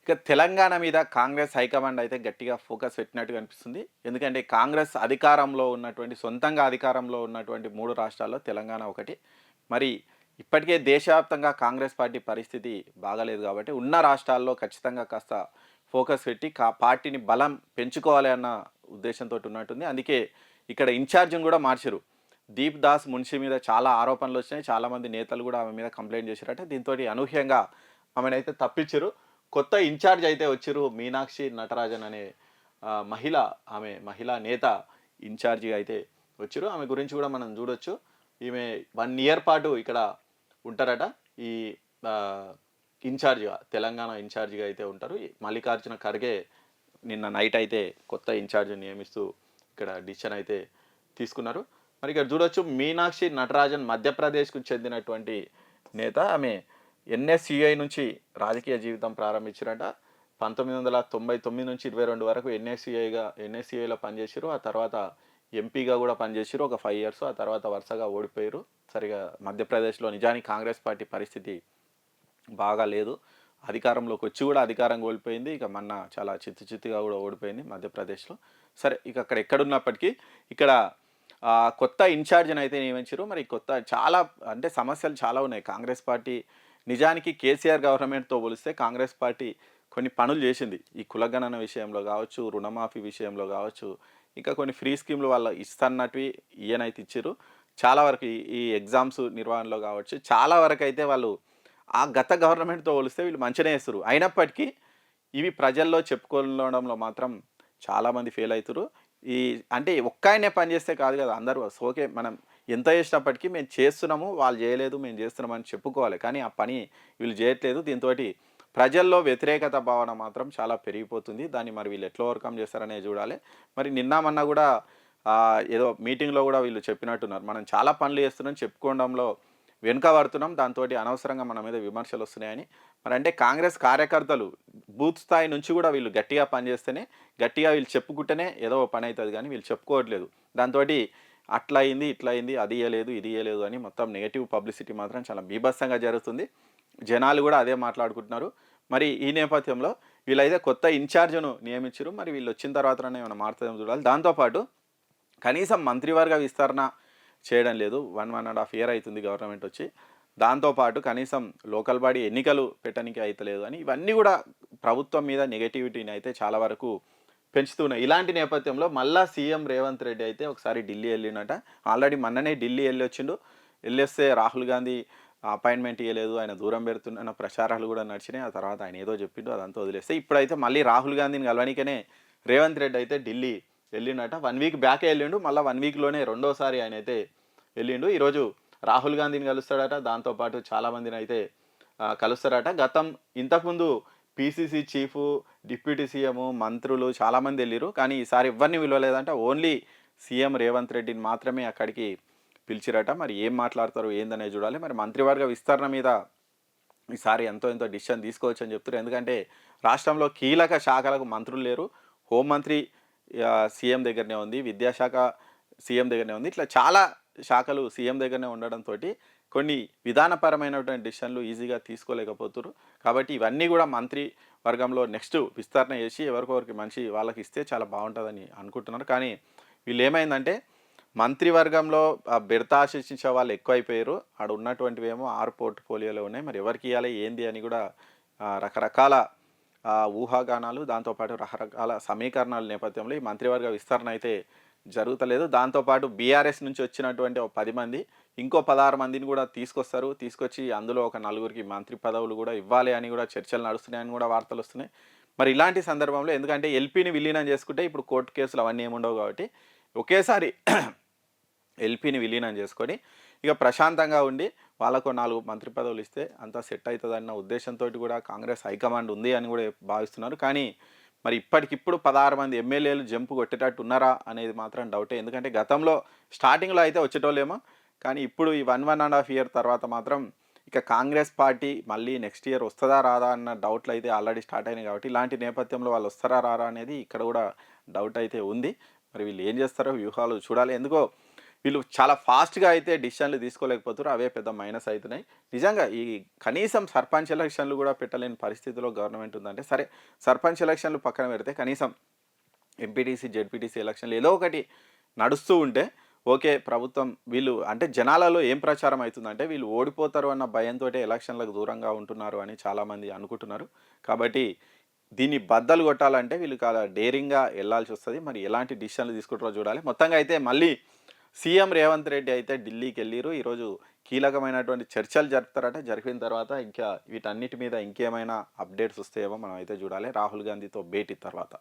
ఇక తెలంగాణ మీద కాంగ్రెస్ హైకమాండ్ అయితే గట్టిగా ఫోకస్ పెట్టినట్టుగా అనిపిస్తుంది. ఎందుకంటే కాంగ్రెస్ అధికారంలో ఉన్నటువంటి సొంతంగా అధికారంలో ఉన్నటువంటి 3 రాష్ట్రాల్లో తెలంగాణ ఒకటి. మరి ఇప్పటికే దేశవ్యాప్తంగా కాంగ్రెస్ పార్టీ పరిస్థితి బాగాలేదు కాబట్టి ఉన్న రాష్ట్రాల్లో ఖచ్చితంగా కాస్త ఫోకస్ పెట్టి పార్టీని బలం పెంచుకోవాలి అన్న ఉద్దేశంతోటి ఉన్నట్టుంది. అందుకే ఇక్కడ ఇన్ఛార్జ్‌ని కూడా మార్చిర్రు. దీప్ దాస్ మున్షి మీద చాలా ఆరోపణలు వచ్చినాయి. చాలామంది నేతలు కూడా ఆమె మీద కంప్లెయింట్ చేశారట. దీంతోటి అనూహ్యంగా ఆమెనైతే తప్పించిర్రు. కొత్త ఇన్ఛార్జ్ అయితే వచ్చిర్రు. మీనాక్షి నటరాజన్ అనే మహిళ, ఆమె మహిళా నేత ఇన్ఛార్జిగా అయితే వచ్చిర్రు. ఆమె గురించి కూడా మనం చూడొచ్చు. ఈమె 1 ఇయర్ పాటు ఇక్కడ ఉంటారట. ఈ ఆహ్, ఇన్ఛార్జిగా, తెలంగాణ ఇన్ఛార్జిగా అయితే ఉంటారు. ఈ మల్లికార్జున ఖర్గే నిన్న నైట్ అయితే కొత్త ఇన్ఛార్జ్‌ని నియమిస్తూ ఇక్కడ డిసిషన్ అయితే తీసుకున్నారు. మరి ఇక్కడ చూడొచ్చు, మీనాక్షి నటరాజన్ మధ్యప్రదేశ్‌కు చెందినటువంటి నేత. ఆమె ఎన్ఎస్‌యుఐ నుంచి రాజకీయ జీవితం ప్రారంభించారట. 1999 నుంచి 22 వరకు ఎన్ఎస్‌యుఐలో పనిచేసిర్రు. ఆ తర్వాత ఎంపీగా కూడా పనిచేసిర్రు ఒక 5 ఇయర్స్. ఆ తర్వాత వరుసగా ఓడిపోయారు. సరిగా మధ్యప్రదేశ్‌లో నిజానికి కాంగ్రెస్ పార్టీ పరిస్థితి బాగా లేదు. అధికారంలోకి వచ్చి కూడా అధికారం కోల్పోయింది. ఇక మొన్న చాలా చిత్తుగా కూడా ఓడిపోయింది మధ్యప్రదేశ్‌లో. సరే, ఇక అక్కడ ఎక్కడున్నప్పటికీ ఇక్కడ కొత్త ఇన్ఛార్జ్‌ని అయితే నియమించారు. మరి కొత్త చాలా అంటే సమస్యలు చాలా ఉన్నాయి. కాంగ్రెస్ పార్టీ నిజానికి కేసీఆర్ గవర్నమెంట్‌తో పోలిస్తే కాంగ్రెస్ పార్టీ కొన్ని పనులు చేసింది. ఈ కులగణన విషయంలో కావచ్చు, రుణమాఫీ విషయంలో కావచ్చు, ఇంకా కొన్ని ఫ్రీ స్కీమ్‌లు వాళ్ళు ఇస్తన్నటివి ఈయనైతే ఇచ్చిర్రు. చాలా వరకు ఈ ఎగ్జామ్స్ నిర్వహణలో కావచ్చు, చాలా వరకైతే వాళ్ళు ఆ గత గవర్నమెంట్‌తో పోలిస్తే వీళ్ళు మంచిగానే చేస్తుర్రు. అయినప్పటికీ ఇవి ప్రజల్లో చెప్పుకోవడంలో మాత్రం చాలామంది ఫెయిల్ అవుతుర్రు. ఈ అంటే ఒక్కాయనే పని చేస్తే కాదు కదా! అందరూ ఓకే. మనం ఎంత చేసినప్పటికీ మేము చేస్తున్నాము, వాళ్ళు చేయలేదు, మేము చేస్తున్నాం అని చెప్పుకోవాలి. కానీ ఆ పని వీళ్ళు చేయట్లేదు. దీంతోటి ప్రజల్లో వ్యతిరేకత భావన మాత్రం చాలా పెరిగిపోతుంది. దాన్ని మరి వీళ్ళు ఎట్లా ఓవర్‌కమ్ చేస్తారనేది చూడాలి. మరి నిన్న మొన్న కూడా ఏదో మీటింగ్‌లో కూడా వీళ్ళు చెప్పినట్టున్నారు. మనం చాలా పనులు చేస్తున్నాం, చెప్పుకోవడంలో వెనుకబడుతున్నాం. దాంతోటి అనవసరంగా మన మీద విమర్శలు వస్తున్నాయని. మరి అంటే కాంగ్రెస్ కార్యకర్తలు బూత్ స్థాయి నుంచి కూడా వీళ్ళు గట్టిగా పనిచేస్తేనే, గట్టిగా వీళ్ళు చెప్పుకుంటేనే ఏదో ఓ పని అవుతుంది కానీ వీళ్ళు చెప్పుకోవట్లేదు. దాంతోటి అట్లా అయింది, ఇట్లా అయింది, అది ఇయ్యలేదు, ఇది ఇయ్యలేదు అని మొత్తం నెగెటివ్ పబ్లిసిటీ మాత్రం చాలా బీభత్సంగా జరుగుతుంది. జనాలు కూడా అదే మాట్లాడుకుంటున్నారు. మరి ఈ నేపథ్యంలో వీళ్ళైతే కొత్త ఇన్ఛార్జ్‌ను నియమించారు. మరి వీళ్ళు వచ్చిన తర్వాతనే ఏమైనా మారుతుందేమో చూడాలి. దాంతో పాటు కనీసం మంత్రివర్గ విస్తరణ చేయడం లేదు. 1.5 ఇయర్ అవుతుంది గవర్నమెంట్ వచ్చి. దాంతో పాటు కనీసం లోకల్ బాడీ ఎన్నికలు పెట్టనీకి అయితలేదు అని ఇవన్నీ కూడా ప్రభుత్వం మీద నెగటివిటీని అయితే చాలా వరకు పెంచుతున్నాయి. ఇలాంటి నేపథ్యంలో మళ్ళా సీఎం రేవంత్ రెడ్డి అయితే ఒకసారి ఢిల్లీ వెళ్ళిండట. ఆల్రెడీ మొన్ననే ఢిల్లీ వెళ్ళొచ్చిండు. వెళ్ళొస్తే రాహుల్ గాంధీ అపాయింట్మెంట్ ఇయ్యలేదు, ఆయన దూరం పెడుతున్న ప్రచారాలు కూడా నడిచినాయి. ఆ తర్వాత ఆయన ఏదో చెప్పిండు, అదంతా వదిలేస్తే ఇప్పుడైతే మళ్ళీ రాహుల్ గాంధీని కలవనీకనే రేవంత్ రెడ్డి అయితే ఢిల్లీ వెళ్ళిండట. 1 వీక్ బ్యాకే వెళ్ళిండు. మళ్ళీ 1 వీక్‌లోనే రెండోసారి ఆయన అయితే వెళ్ళిండు. ఈరోజు రాహుల్ గాంధీని కలుస్తాడట. దాంతోపాటు చాలామందిని అయితే కలుస్తారట. ఇంతకుముందు పీసీసీ చీఫు, డిప్యూటీ సీఎం, మంత్రులు చాలామంది వెళ్ళిర్రు. కానీ ఈసారి ఎవరిని పిలవలేదంట. ఓన్లీ సీఎం రేవంత్ రెడ్డిని మాత్రమే అక్కడికి పిలిచిరట. మరి ఏం మాట్లాడతారు ఏందనేది చూడాలి. మరి మంత్రివర్గ విస్తరణ మీద ఈసారి ఎంతో డిసిషన్ తీసుకోవచ్చు అని చెప్తున్నారు. ఎందుకంటే రాష్ట్రంలో కీలక శాఖలకు మంత్రులు లేరు. హోంమంత్రి సీఎం దగ్గరనే ఉంది. విద్యాశాఖ సీఎం దగ్గరనే ఉంది. ఇట్లా చాలా శాఖలు సీఎం దగ్గరనే ఉండడంతోటి కొన్ని విధానపరమైనటువంటి డిసిషన్లు ఈజీగా తీసుకోలేకపోతున్నారు. కాబట్టి ఇవన్నీ కూడా మంత్రి వర్గంలో నెక్స్ట్ విస్తరణ చేసి ఎవరికొకరికి మంచి వాళ్ళకి ఇస్తే చాలా బాగుంటుందని అనుకుంటున్నారు. కానీ వీళ్ళు ఏమైందంటే మంత్రివర్గంలో బెర్త ఆశించే వాళ్ళు ఎక్కువైపోయారు. ఆడ ఉన్నటువంటివేమో 6 పోర్ట్‌ఫోలియోలో ఉన్నాయి. మరి ఎవరికి ఇయ్యాలి ఏంది అని కూడా రకరకాల ఊహాగానాలు, దాంతోపాటు రకరకాల సమీకరణాల నేపథ్యంలో ఈ మంత్రివర్గ విస్తరణ అయితే జరుగుతలేదు. దాంతోపాటు బీఆర్ఎస్ నుంచి వచ్చినటువంటి ఒక 10 మంది, ఇంకో 16 మందిని కూడా తీసుకొస్తారు. తీసుకొచ్చి అందులో ఒక నలుగురికి మంత్రి పదవులు కూడా ఇవ్వాలి అని కూడా చర్చలు నడుస్తున్నాయని కూడా వార్తలు వస్తున్నాయి. మరి ఇలాంటి సందర్భంలో ఎందుకంటే ఎల్పీని విలీనం చేసుకుంటే ఇప్పుడు కోర్టు కేసులు అవన్నీ ఏముండవు కాబట్టి ఒకేసారి ఎల్పీని విలీనం చేసుకొని ఇక ప్రశాంతంగా ఉండి వాళ్ళకు 4 మంత్రి పదవులు ఇస్తే అంతా సెట్ అవుతుందన్న ఉద్దేశంతో కూడా కాంగ్రెస్ హైకమాండ్ ఉంది అని కూడా భావిస్తున్నారు. కానీ మరి ఇప్పటికిప్పుడు 16 మంది ఎమ్మెల్యేలు జంపు కొట్టేటట్టు ఉన్నారా అనేది మాత్రం డౌటే. ఎందుకంటే గతంలో స్టార్టింగ్లో అయితే వచ్చేటోళ్ళేమో, కానీ ఇప్పుడు ఈ 1.5 ఇయర్ తర్వాత మాత్రం ఇక కాంగ్రెస్ పార్టీ మళ్ళీ నెక్స్ట్ ఇయర్ వస్తుందా రాదా అన్న డౌట్లు అయితే ఆల్రెడీ స్టార్ట్ అయినాయి. కాబట్టి ఇలాంటి నేపథ్యంలో వాళ్ళు వస్తారా రారా అనేది ఇక్కడ కూడా డౌట్ అయితే ఉంది. మరి వీళ్ళు ఏం చేస్తారో వ్యూహాలు చూడాలి. ఎందుకో వీళ్ళు చాలా ఫాస్ట్‌గా అయితే డిసిషన్‌లు తీసుకోలేకపోతుర్రు. అవే పెద్ద మైనస్ అయితున్నాయి. నిజంగా ఈ కనీసం సర్పంచ్ ఎలక్షన్‌లు గూడా పెట్టలేని పరిస్థితిలో గవర్నమెంట్ ఉందంటే, సరే సర్పంచ్ ఎలక్షన్‌లు పక్కన పెడితే కనీసం ఎంపీటీసీ, జెడ్పీటీసీ ఎలక్షన్‌లు ఏదో ఒకటి నడుస్తూ ఉంటే ఓకే. ప్రభుత్వం వీళ్ళు అంటే జనాలలో ఏం ప్రచారం అయితుందంటే వీళ్ళు ఓడిపోతారు అన్న భయంతోటే ఎలక్షన్‌లకు దూరంగా ఉంటున్నారు అని చాలామంది అనుకుంటున్నారు. కాబట్టి దీన్ని బద్దలు కొట్టాలంటే వీళ్ళు చాలా డేరింగ్‌గా ఎళ్ళాల్సొస్తది. మరి ఎలాంటి డిసిషన్‌లు తీసుకుంటారో చూడాలి. మొత్తంగా అయితే మళ్ళీ సీఎం రేవంత్ రెడ్డి అయితే ఢిల్లీకెళ్ళిర్రు. ఈరోజు కీలకమైనటువంటి చర్చలు జరుపుతారట. జరిపిన తర్వాత ఇంకా వీటన్నిటి మీద ఇంకేమైనా అప్డేట్స్ వస్తాయేమో మనం అయితే చూడాలి. రాహుల్ గాంధీతో భేటీ తర్వాత.